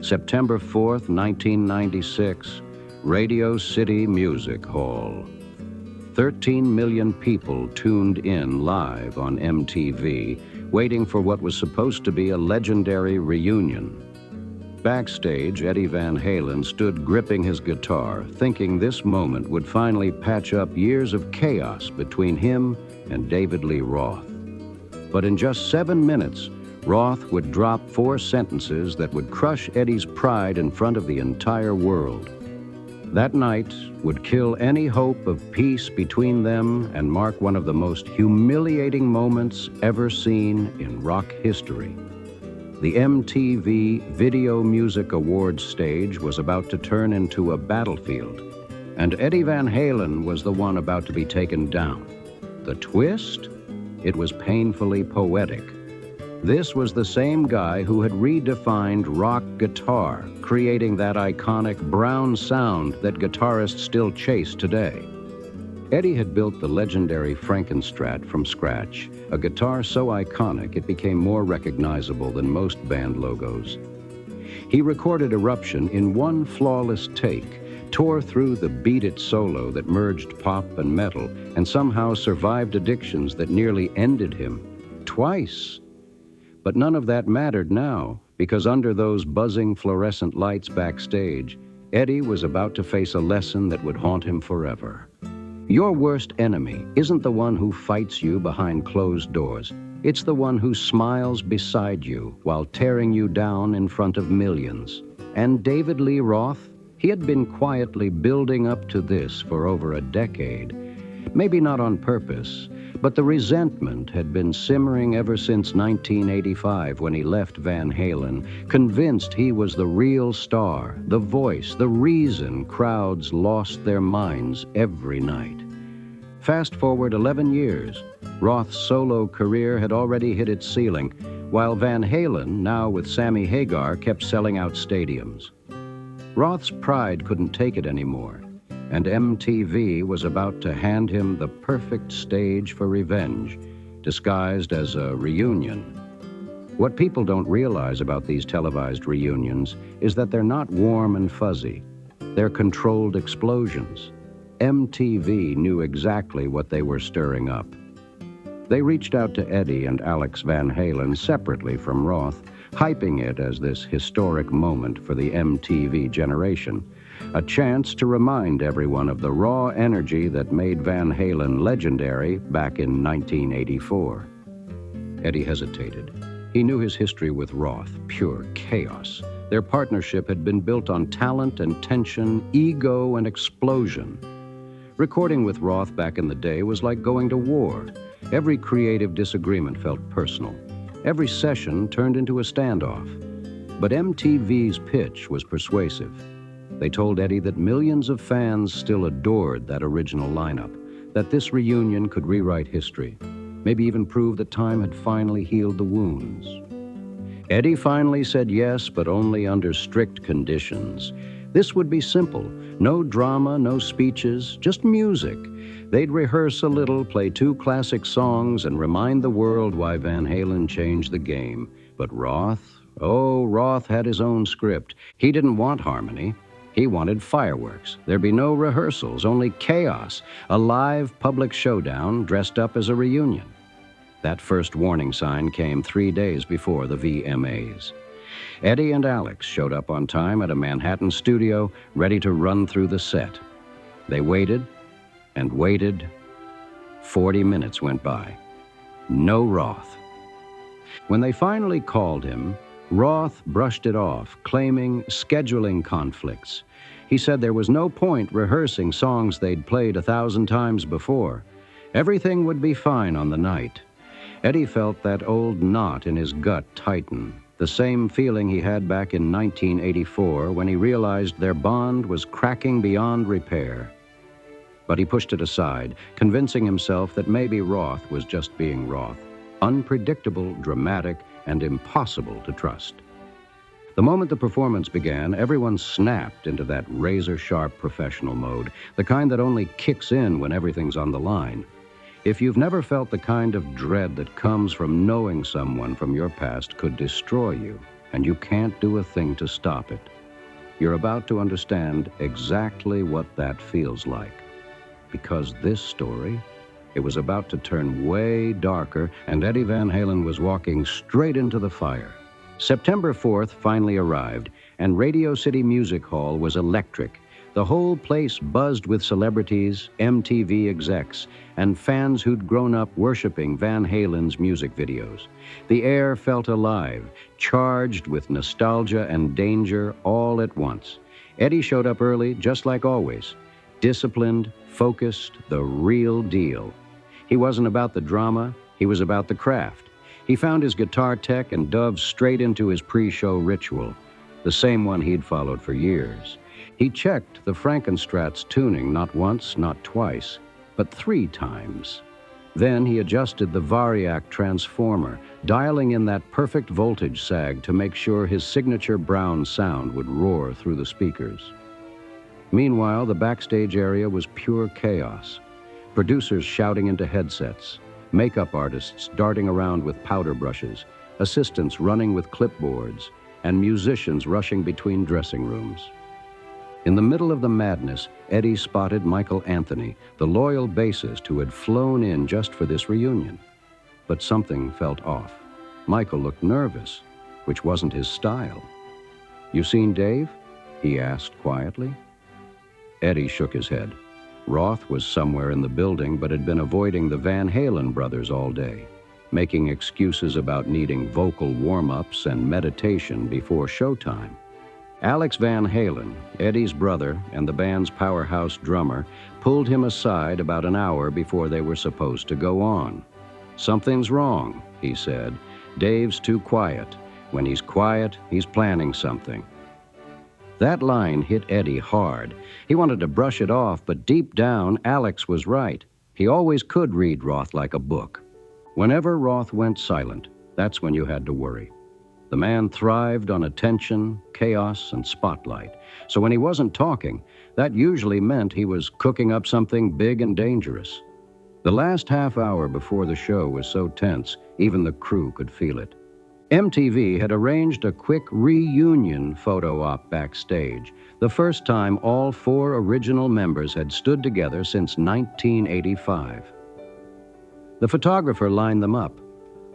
September 4th, 1996, Radio City Music Hall. 13 million people tuned in live on MTV, waiting for what was supposed to be a legendary reunion. Backstage, Eddie Van Halen stood gripping his guitar, thinking this moment would finally patch up years of chaos between him and David Lee Roth. But in just 7 minutes, Roth would drop 4 sentences that would crush Eddie's pride in front of the entire world. That night would kill any hope of peace between them and mark one of the most humiliating moments ever seen in rock history. The MTV Video Music Awards stage was about to turn into a battlefield, and Eddie Van Halen was the one about to be taken down. The twist? It was painfully poetic. This was the same guy who had redefined rock guitar, creating that iconic brown sound that guitarists still chase today. Eddie had built the legendary Frankenstrat from scratch, a guitar so iconic it became more recognizable than most band logos. He recorded Eruption in one flawless take, tore through the Beat It solo that merged pop and metal, and somehow survived addictions that nearly ended him. Twice. But none of that mattered now, because under those buzzing fluorescent lights backstage, Eddie was about to face a lesson that would haunt him forever. Your worst enemy isn't the one who fights you behind closed doors. It's the one who smiles beside you while tearing you down in front of millions. And David Lee Roth, he had been quietly building up to this for over a decade. Maybe not on purpose, but the resentment had been simmering ever since 1985 when he left Van Halen, convinced he was the real star, the voice, the reason crowds lost their minds every night. Fast forward 11 years, Roth's solo career had already hit its ceiling, while Van Halen, now with Sammy Hagar, kept selling out stadiums. Roth's pride couldn't take it anymore, and MTV was about to hand him the perfect stage for revenge, disguised as a reunion. What people don't realize about these televised reunions is that they're not warm and fuzzy. They're controlled explosions. MTV knew exactly what they were stirring up. They reached out to Eddie and Alex Van Halen separately from Roth, hyping it as this historic moment for the MTV generation, a chance to remind everyone of the raw energy that made Van Halen legendary back in 1984. Eddie hesitated. He knew his history with Roth, pure chaos. Their partnership had been built on talent and tension, ego and explosion. Recording with Roth back in the day was like going to war. Every creative disagreement felt personal. Every session turned into a standoff. But MTV's pitch was persuasive. They told Eddie that millions of fans still adored that original lineup, that this reunion could rewrite history, maybe even prove that time had finally healed the wounds. Eddie finally said yes, but only under strict conditions. This would be simple. No drama, no speeches, just music. They'd rehearse a little, play 2 classic songs, and remind the world why Van Halen changed the game. But Roth? Oh, Roth had his own script. He didn't want harmony. He wanted fireworks. There'd be no rehearsals, only chaos. A live public showdown dressed up as a reunion. That first warning sign came 3 days before the VMAs. Eddie and Alex showed up on time at a Manhattan studio, ready to run through the set. They waited and waited. 40 minutes went by. No Roth. When they finally called him, Roth brushed it off, claiming scheduling conflicts. He said there was no point rehearsing songs they'd played 1,000 times before. Everything would be fine on the night. Eddie felt that old knot in his gut tighten, the same feeling he had back in 1984 when he realized their bond was cracking beyond repair. But he pushed it aside, convincing himself that maybe Roth was just being Roth, unpredictable, dramatic, and impossible to trust. The moment the performance began, everyone snapped into that razor-sharp professional mode, the kind that only kicks in when everything's on the line. If you've never felt the kind of dread that comes from knowing someone from your past could destroy you, and you can't do a thing to stop it. You're about to understand exactly what that feels like. Because this story, it was about to turn way darker, and Eddie Van Halen was walking straight into the fire. September 4th finally arrived, and Radio City Music Hall was electric. The whole place buzzed with celebrities, MTV execs, and fans who'd grown up worshiping Van Halen's music videos. The air felt alive, charged with nostalgia and danger all at once. Eddie showed up early, just like always. Disciplined, focused, the real deal. He wasn't about the drama, he was about the craft. He found his guitar tech and dove straight into his pre-show ritual, the same one he'd followed for years. He checked the Frankenstrat's tuning not once, not twice, but 3 times. Then he adjusted the Variac transformer, dialing in that perfect voltage sag to make sure his signature brown sound would roar through the speakers. Meanwhile, the backstage area was pure chaos. Producers shouting into headsets, makeup artists darting around with powder brushes, assistants running with clipboards, and musicians rushing between dressing rooms. In the middle of the madness, Eddie spotted Michael Anthony, the loyal bassist who had flown in just for this reunion. But something felt off. Michael looked nervous, which wasn't his style. "You seen Dave?" he asked quietly. Eddie shook his head. Roth was somewhere in the building, but had been avoiding the Van Halen brothers all day, making excuses about needing vocal warm-ups and meditation before showtime. Alex Van Halen, Eddie's brother and the band's powerhouse drummer, pulled him aside about an hour before they were supposed to go on. "Something's wrong," he said. "Dave's too quiet. When he's quiet, he's planning something." That line hit Eddie hard. He wanted to brush it off, but deep down, Alex was right. He always could read Roth like a book. Whenever Roth went silent, that's when you had to worry. The man thrived on attention, chaos, and spotlight. So when he wasn't talking, that usually meant he was cooking up something big and dangerous. The last half hour before the show was so tense, even the crew could feel it. MTV had arranged a quick reunion photo op backstage, the first time all 4 original members had stood together since 1985. The photographer lined them up.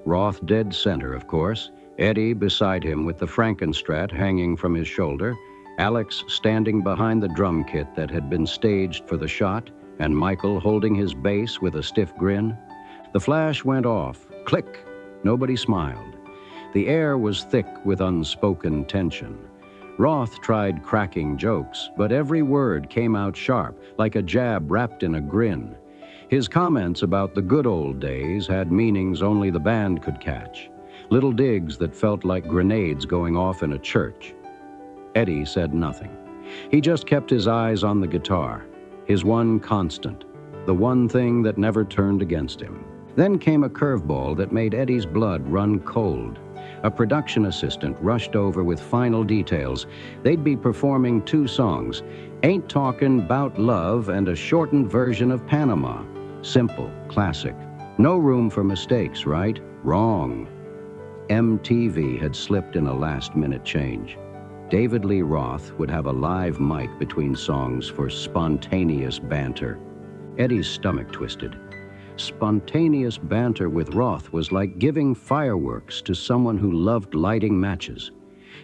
Roth dead center, of course, Eddie beside him with the Frankenstrat hanging from his shoulder, Alex standing behind the drum kit that had been staged for the shot, and Michael holding his bass with a stiff grin. The flash went off. Click. Nobody smiled. The air was thick with unspoken tension. Roth tried cracking jokes, but every word came out sharp, like a jab wrapped in a grin. His comments about the good old days had meanings only the band could catch. Little digs that felt like grenades going off in a church. Eddie said nothing. He just kept his eyes on the guitar, his one constant, the one thing that never turned against him. Then came a curveball that made Eddie's blood run cold. A production assistant rushed over with final details. They'd be performing 2 songs, Ain't Talkin' 'Bout Love and a shortened version of Panama. Simple, classic. No room for mistakes, right? Wrong. MTV had slipped in a last-minute change. David Lee Roth would have a live mic between songs for spontaneous banter. Eddie's stomach twisted. Spontaneous banter with Roth was like giving fireworks to someone who loved lighting matches.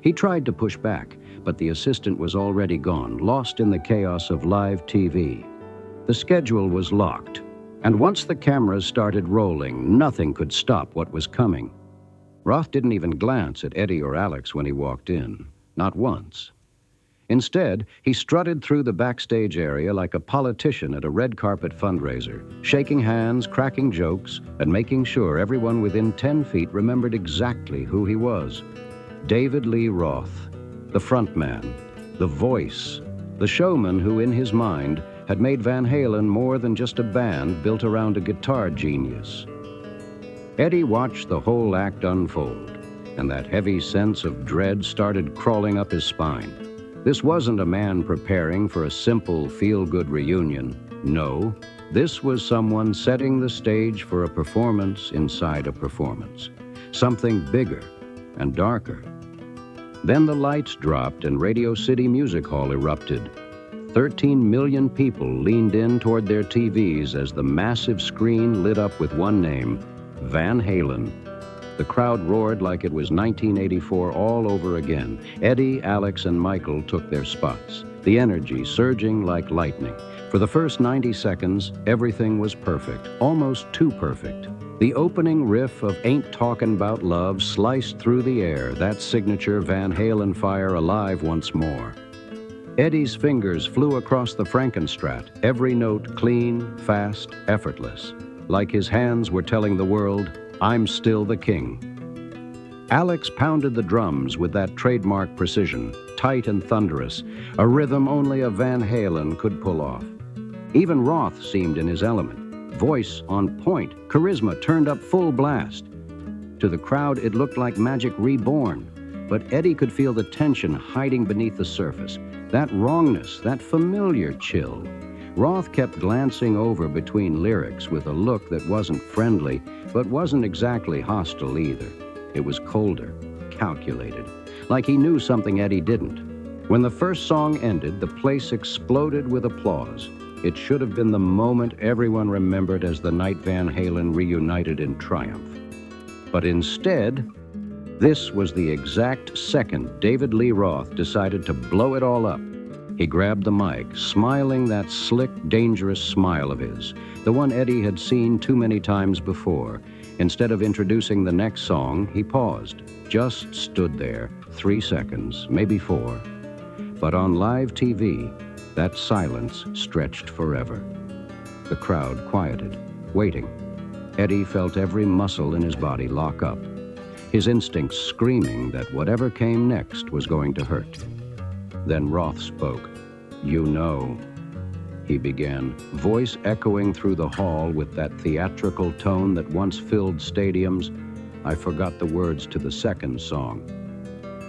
He tried to push back, but the assistant was already gone, lost in the chaos of live TV. The schedule was locked, and once the cameras started rolling, nothing could stop what was coming. Roth didn't even glance at Eddie or Alex when he walked in, not once. Instead, he strutted through the backstage area like a politician at a red carpet fundraiser, shaking hands, cracking jokes, and making sure everyone within 10 feet remembered exactly who he was. David Lee Roth, the frontman, the voice, the showman who, in his mind, had made Van Halen more than just a band built around a guitar genius. Eddie watched the whole act unfold, and that heavy sense of dread started crawling up his spine. This wasn't a man preparing for a simple feel-good reunion. No, this was someone setting the stage for a performance inside a performance. Something bigger and darker. Then the lights dropped and Radio City Music Hall erupted. 13 million people leaned in toward their TVs as the massive screen lit up with one name, Van Halen. The crowd roared like it was 1984 all over again. Eddie, Alex, and Michael took their spots, the energy surging like lightning. For the first 90 seconds, everything was perfect, almost too perfect. The opening riff of Ain't Talkin' About Love sliced through the air, that signature Van Halen fire alive once more. Eddie's fingers flew across the Frankenstrat, every note clean, fast, effortless, like his hands were telling the world, I'm still the king. Alex pounded the drums with that trademark precision, tight and thunderous, a rhythm only a Van Halen could pull off. Even Roth seemed in his element. Voice on point, charisma turned up full blast. To the crowd, it looked like magic reborn. But Eddie could feel the tension hiding beneath the surface, that wrongness, that familiar chill. Roth kept glancing over between lyrics with a look that wasn't friendly, but wasn't exactly hostile either. It was colder, calculated, like he knew something Eddie didn't. When the first song ended, the place exploded with applause. It should have been the moment everyone remembered as the night Van Halen reunited in triumph. But instead, this was the exact second David Lee Roth decided to blow it all up. He grabbed the mic, smiling that slick, dangerous smile of his, the one Eddie had seen too many times before. Instead of introducing the next song, he paused, just stood there, 3 seconds, maybe 4. But on live TV, that silence stretched forever. The crowd quieted, waiting. Eddie felt every muscle in his body lock up, his instincts screaming that whatever came next was going to hurt. Then Roth spoke. You know, he began, voice echoing through the hall with that theatrical tone that once filled stadiums. I forgot the words to the second song.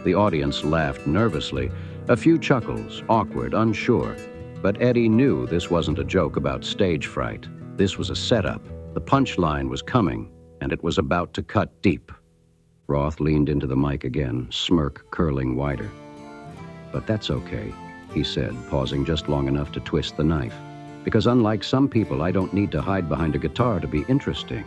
The audience laughed nervously, a few chuckles, awkward, unsure. But Eddie knew this wasn't a joke about stage fright. This was a setup. The punchline was coming, and it was about to cut deep. Roth leaned into the mic again, smirk curling wider. But that's okay, he said, pausing just long enough to twist the knife. Because unlike some people, I don't need to hide behind a guitar to be interesting.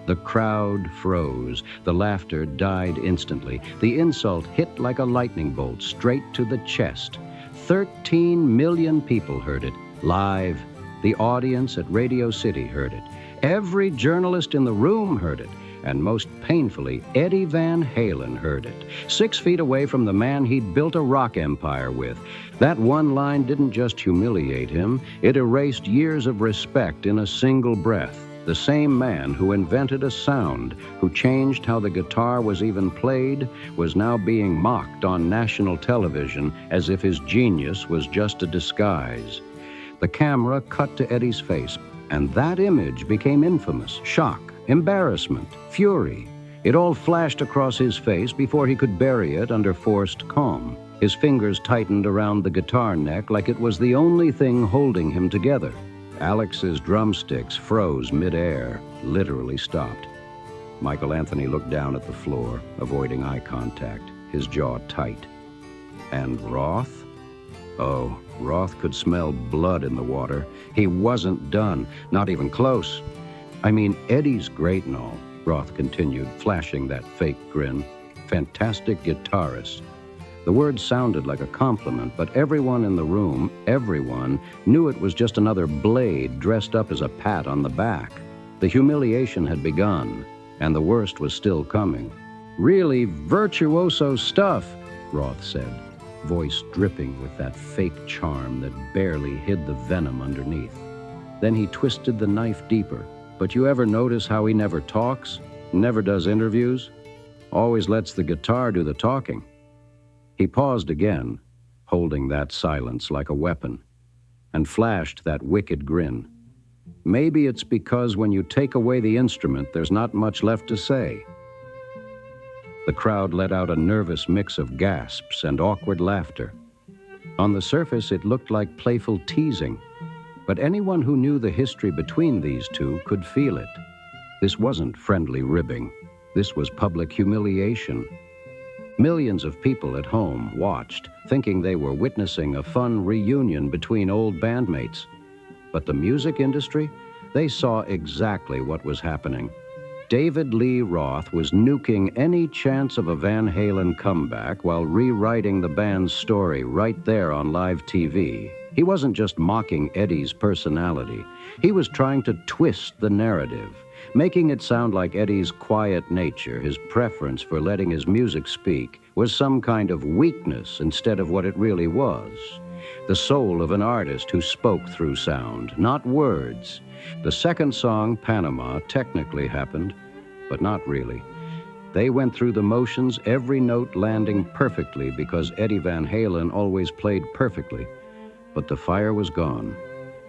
The crowd froze. The laughter died instantly. The insult hit like a lightning bolt straight to the chest. 13 million people heard it, live. The audience at Radio City heard it. Every journalist in the room heard it. And most painfully, Eddie Van Halen heard it, 6 feet away from the man he'd built a rock empire with. That one line didn't just humiliate him, it erased years of respect in a single breath. The same man who invented a sound, who changed how the guitar was even played, was now being mocked on national television as if his genius was just a disguise. The camera cut to Eddie's face, and that image became infamous. Shock, embarrassment, fury. It all flashed across his face before he could bury it under forced calm. His fingers tightened around the guitar neck like it was the only thing holding him together. Alex's drumsticks froze midair, literally stopped. Michael Anthony looked down at the floor, avoiding eye contact, his jaw tight. And Roth? Oh, Roth could smell blood in the water. He wasn't done, not even close. I mean, Eddie's great and all, Roth continued, flashing that fake grin. Fantastic guitarist. The words sounded like a compliment, but everyone in the room, everyone, knew it was just another blade dressed up as a pat on the back. The humiliation had begun, and the worst was still coming. Really virtuoso stuff, Roth said, voice dripping with that fake charm that barely hid the venom underneath. Then he twisted the knife deeper. But you ever notice how he never talks, never does interviews? Always lets the guitar do the talking. He paused again, holding that silence like a weapon, and flashed that wicked grin. Maybe it's because when you take away the instrument, there's not much left to say. The crowd let out a nervous mix of gasps and awkward laughter. On the surface, it looked like playful teasing. But anyone who knew the history between these two could feel it. This wasn't friendly ribbing. This was public humiliation. Millions of people at home watched, thinking they were witnessing a fun reunion between old bandmates. But the music industry, they saw exactly what was happening. David Lee Roth was nuking any chance of a Van Halen comeback while rewriting the band's story right there on live TV. He wasn't just mocking Eddie's personality. He was trying to twist the narrative, making it sound like Eddie's quiet nature, his preference for letting his music speak, was some kind of weakness instead of what it really was. The soul of an artist who spoke through sound, not words. The second song, Panama, technically happened, but not really. They went through the motions, every note landing perfectly because Eddie Van Halen always played perfectly. But the fire was gone.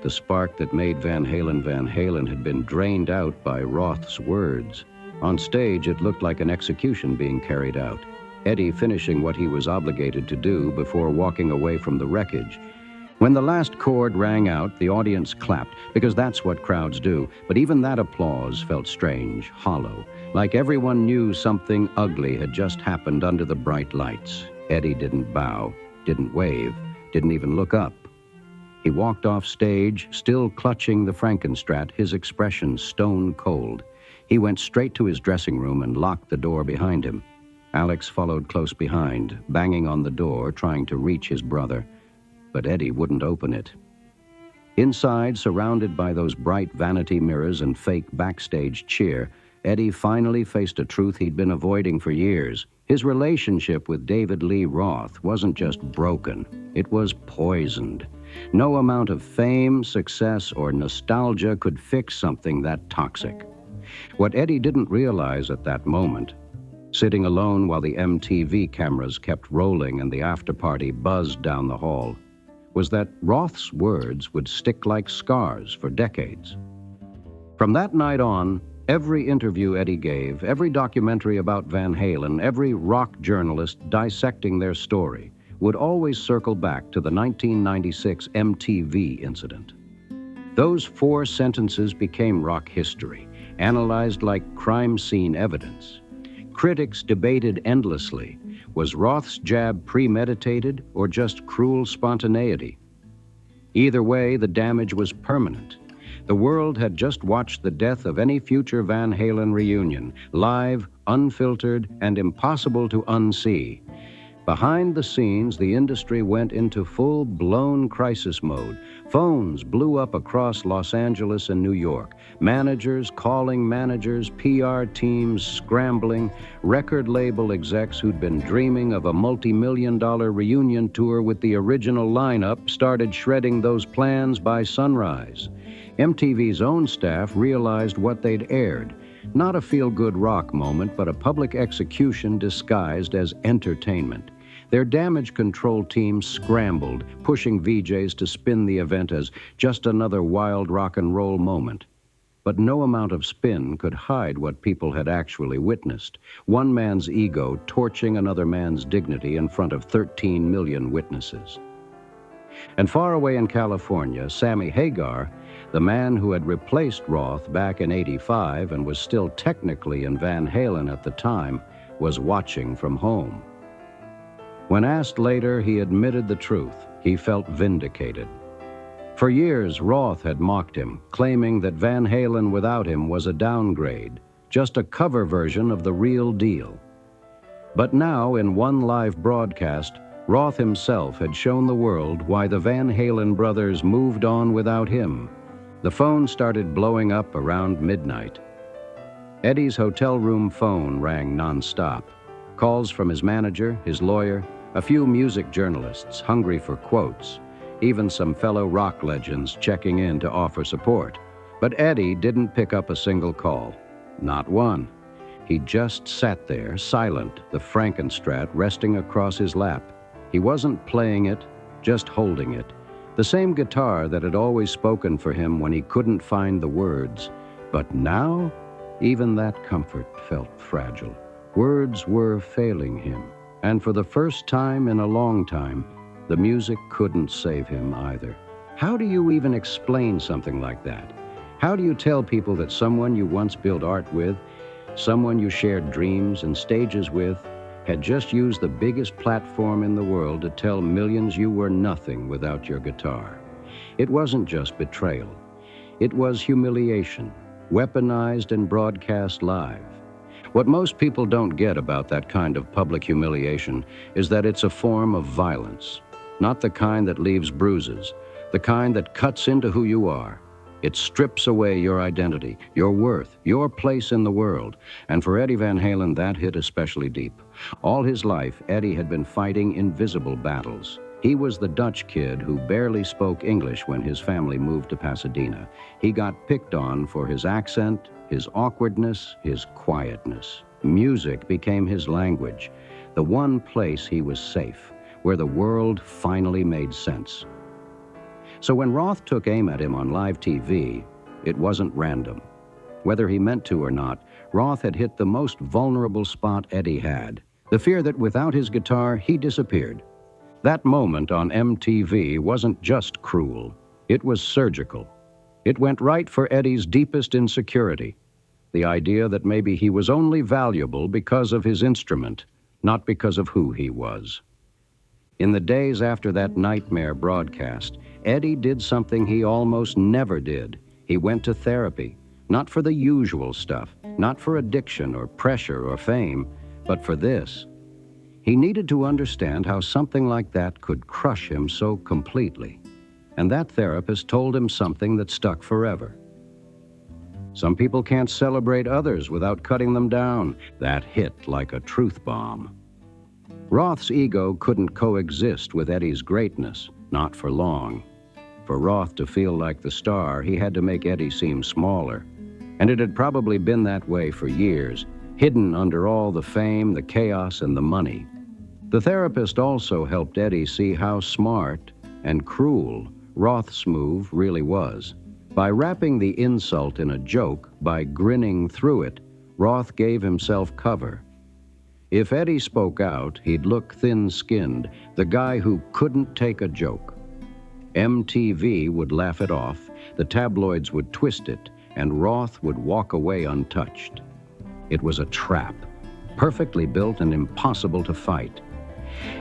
The spark that made Van Halen had been drained out by Roth's words. On stage, it looked like an execution being carried out. Eddie finishing what he was obligated to do before walking away from the wreckage. When the last chord rang out, the audience clapped, because that's what crowds do. But even that applause felt strange, hollow, like everyone knew something ugly had just happened under the bright lights. Eddie didn't bow, didn't wave, didn't even look up. He walked off stage, still clutching the Frankenstrat, his expression stone cold. He went straight to his dressing room and locked the door behind him. Alex followed close behind, banging on the door, trying to reach his brother. But Eddie wouldn't open it. Inside, surrounded by those bright vanity mirrors and fake backstage cheer, Eddie finally faced a truth he'd been avoiding for years. His relationship with David Lee Roth wasn't just broken, it was poisoned. No amount of fame, success, or nostalgia could fix something that toxic. What Eddie didn't realize at that moment, sitting alone while the MTV cameras kept rolling and the after-party buzzed down the hall, was that Roth's words would stick like scars for decades. From that night on, every interview Eddie gave, every documentary about Van Halen, every rock journalist dissecting their story, would always circle back to the 1996 MTV incident. Those 4 sentences became rock history, analyzed like crime scene evidence. Critics debated endlessly, was Roth's jab premeditated or just cruel spontaneity? Either way, the damage was permanent. The world had just watched the death of any future Van Halen reunion, live, unfiltered, and impossible to unsee. Behind the scenes, the industry went into full-blown crisis mode. Phones blew up across Los Angeles and New York. Managers calling managers, PR teams scrambling, record label execs who'd been dreaming of a multi-million-dollar reunion tour with the original lineup started shredding those plans by sunrise. MTV's own staff realized what they'd aired. Not a feel-good rock moment, but a public execution disguised as entertainment. Their damage control team scrambled, pushing VJs to spin the event as just another wild rock and roll moment. But no amount of spin could hide what people had actually witnessed. One man's ego torching another man's dignity in front of 13 million witnesses. And far away in California, Sammy Hagar, the man who had replaced Roth back in '85 and was still technically in Van Halen at the time, was watching from home. When asked later, he admitted the truth. He felt vindicated. For years, Roth had mocked him, claiming that Van Halen without him was a downgrade, just a cover version of the real deal. But now, in one live broadcast, Roth himself had shown the world why the Van Halen brothers moved on without him. The phone started blowing up around midnight. Eddie's hotel room phone rang nonstop. Calls from his manager, his lawyer, a few music journalists hungry for quotes, even some fellow rock legends checking in to offer support. But Eddie didn't pick up a single call. Not one. He just sat there, silent, the Frankenstrat resting across his lap. He wasn't playing it, just holding it. The same guitar that had always spoken for him when he couldn't find the words. But now, even that comfort felt fragile. Words were failing him. And for the first time in a long time, the music couldn't save him either. How do you even explain something like that? How do you tell people that someone you once built art with, someone you shared dreams and stages with, had just used the biggest platform in the world to tell millions you were nothing without your guitar. It wasn't just betrayal. It was humiliation, weaponized and broadcast live. What most people don't get about that kind of public humiliation is that it's a form of violence, not the kind that leaves bruises, the kind that cuts into who you are. It strips away your identity, your worth, your place in the world. And for Eddie Van Halen, that hit especially deep. All his life, Eddie had been fighting invisible battles. He was the Dutch kid who barely spoke English when his family moved to Pasadena. He got picked on for his accent, his awkwardness, his quietness. Music became his language, the one place he was safe, where the world finally made sense. So when Roth took aim at him on live TV, it wasn't random. Whether he meant to or not, Roth had hit the most vulnerable spot Eddie had, the fear that without his guitar, he disappeared. That moment on MTV wasn't just cruel, it was surgical. It went right for Eddie's deepest insecurity, the idea that maybe he was only valuable because of his instrument, not because of who he was. In the days after that nightmare broadcast, Eddie did something he almost never did. He went to therapy, not for the usual stuff, not for addiction or pressure or fame, but for this. He needed to understand how something like that could crush him so completely. And that therapist told him something that stuck forever. Some people can't celebrate others without cutting them down. That hit like a truth bomb. Roth's ego couldn't coexist with Eddie's greatness, not for long. For Roth to feel like the star, he had to make Eddie seem smaller. And it had probably been that way for years, hidden under all the fame, the chaos, and the money. The therapist also helped Eddie see how smart and cruel Roth's move really was. By wrapping the insult in a joke, by grinning through it, Roth gave himself cover. If Eddie spoke out, he'd look thin-skinned, the guy who couldn't take a joke. MTV would laugh it off, the tabloids would twist it, and Roth would walk away untouched. It was a trap, perfectly built and impossible to fight.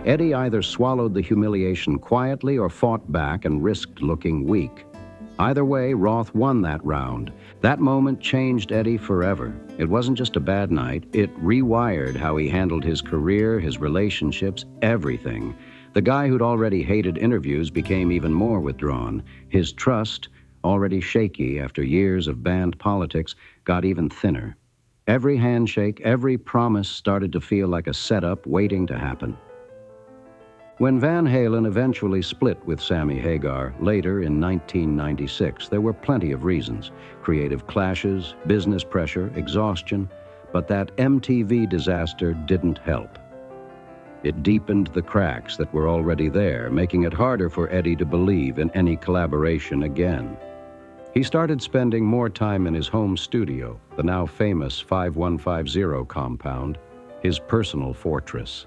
Eddie either swallowed the humiliation quietly or fought back and risked looking weak. Either way, Roth won that round. That moment changed Eddie forever. It wasn't just a bad night, it rewired how he handled his career, his relationships, everything. The guy who'd already hated interviews became even more withdrawn. His trust, already shaky after years of banned politics, got even thinner. Every handshake, every promise started to feel like a setup waiting to happen. When Van Halen eventually split with Sammy Hagar later in 1996, there were plenty of reasons. Creative clashes, business pressure, exhaustion, but that MTV disaster didn't help. It deepened the cracks that were already there, making it harder for Eddie to believe in any collaboration again. He started spending more time in his home studio, the now famous 5150 compound, his personal fortress.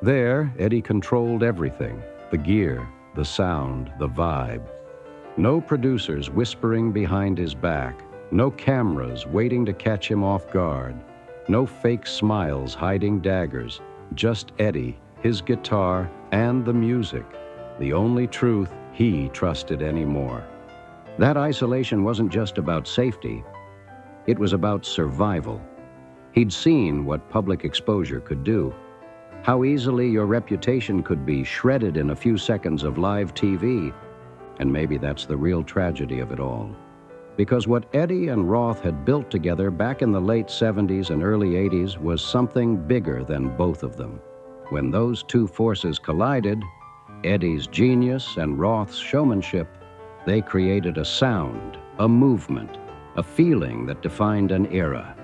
There, Eddie controlled everything, the gear, the sound, the vibe. No producers whispering behind his back, no cameras waiting to catch him off guard, no fake smiles hiding daggers, just Eddie, his guitar, and the music, the only truth he trusted anymore. That isolation wasn't just about safety, it was about survival. He'd seen what public exposure could do. How easily your reputation could be shredded in a few seconds of live TV. And maybe that's the real tragedy of it all. Because what Eddie and Roth had built together back in the late 70s and early 80s was something bigger than both of them. When those two forces collided, Eddie's genius and Roth's showmanship, they created a sound, a movement, a feeling that defined an era.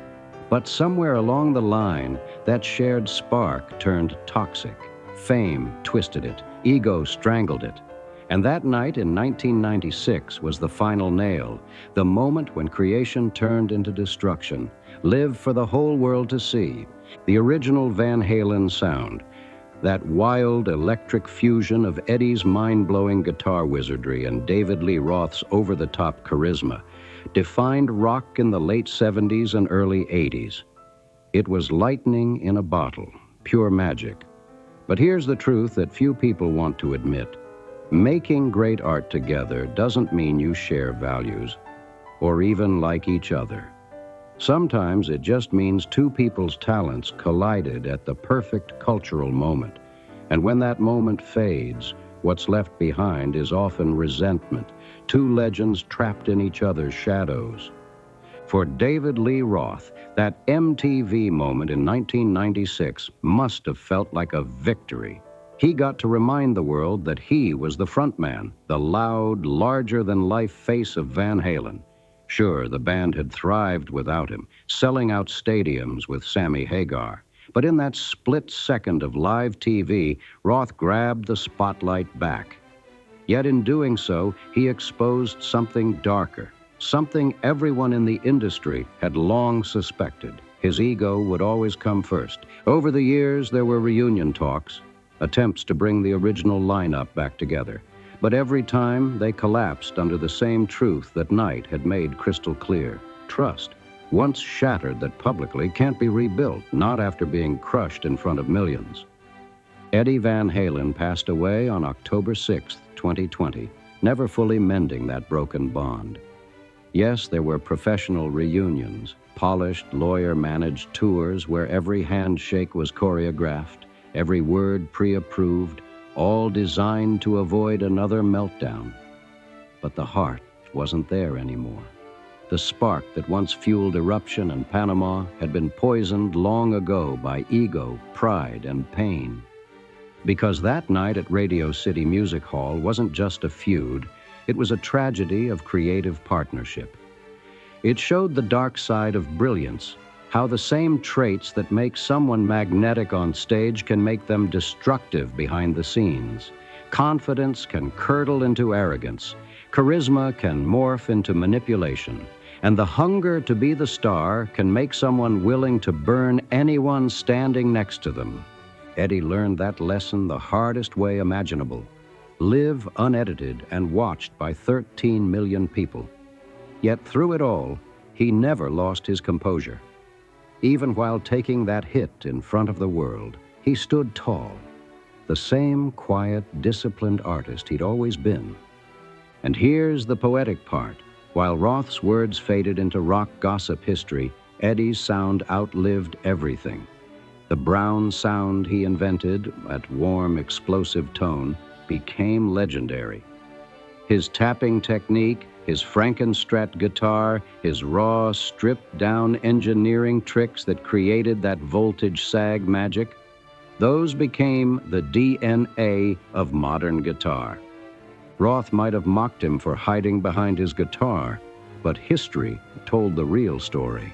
But somewhere along the line, that shared spark turned toxic. Fame twisted it, ego strangled it. And that night in 1996 was the final nail, the moment when creation turned into destruction, lived for the whole world to see. The original Van Halen sound, that wild electric fusion of Eddie's mind-blowing guitar wizardry and David Lee Roth's over-the-top charisma, defined rock in the late 70s and early 80s. It was lightning in a bottle, pure magic. But here's the truth that few people want to admit. Making great art together doesn't mean you share values or even like each other. Sometimes it just means two people's talents collided at the perfect cultural moment. And when that moment fades, what's left behind is often resentment, two legends trapped in each other's shadows. For David Lee Roth, that MTV moment in 1996 must have felt like a victory. He got to remind the world that he was the frontman, the loud, larger-than-life face of Van Halen. Sure, the band had thrived without him, selling out stadiums with Sammy Hagar. But in that split second of live TV, Roth grabbed the spotlight back. Yet in doing so, he exposed something darker, something everyone in the industry had long suspected. His ego would always come first. Over the years, there were reunion talks, attempts to bring the original lineup back together. But every time, they collapsed under the same truth that Knight had made crystal clear. Trust, once shattered that publicly, can't be rebuilt, not after being crushed in front of millions. Eddie Van Halen passed away on October 6, 2020, never fully mending that broken bond. Yes, there were professional reunions, polished, lawyer-managed tours where every handshake was choreographed, every word pre-approved, all designed to avoid another meltdown. But the heart wasn't there anymore. The spark that once fueled eruption in Panama had been poisoned long ago by ego, pride, and pain. Because that night at Radio City Music Hall wasn't just a feud, it was a tragedy of creative partnership. It showed the dark side of brilliance, how the same traits that make someone magnetic on stage can make them destructive behind the scenes. Confidence can curdle into arrogance. Charisma can morph into manipulation. And the hunger to be the star can make someone willing to burn anyone standing next to them. Eddie learned that lesson the hardest way imaginable. Live unedited and watched by 13 million people. Yet through it all, he never lost his composure. Even while taking that hit in front of the world, he stood tall, the same quiet, disciplined artist he'd always been. And here's the poetic part. While Roth's words faded into rock gossip history, Eddie's sound outlived everything. The brown sound he invented, that warm, explosive tone, became legendary. His tapping technique, his Frankenstrat guitar, his raw, stripped-down engineering tricks that created that voltage sag magic, those became the DNA of modern guitar. Roth might have mocked him for hiding behind his guitar, but history told the real story.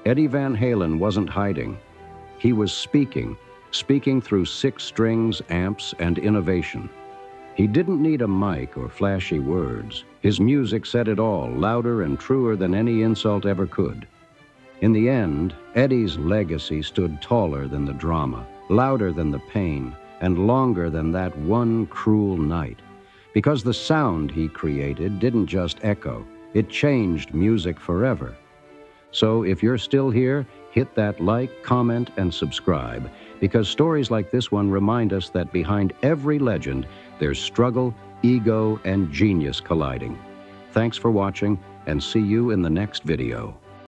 Eddie Van Halen wasn't hiding. He was speaking through 6 strings, amps, and innovation. He didn't need a mic or flashy words. His music said it all, louder and truer than any insult ever could. In the end, Eddie's legacy stood taller than the drama, louder than the pain, and longer than that one cruel night. Because the sound he created didn't just echo, it changed music forever. So if you're still here, hit that like, comment, and subscribe, because stories like this one remind us that behind every legend, there's struggle, ego, and genius colliding. Thanks for watching, and see you in the next video.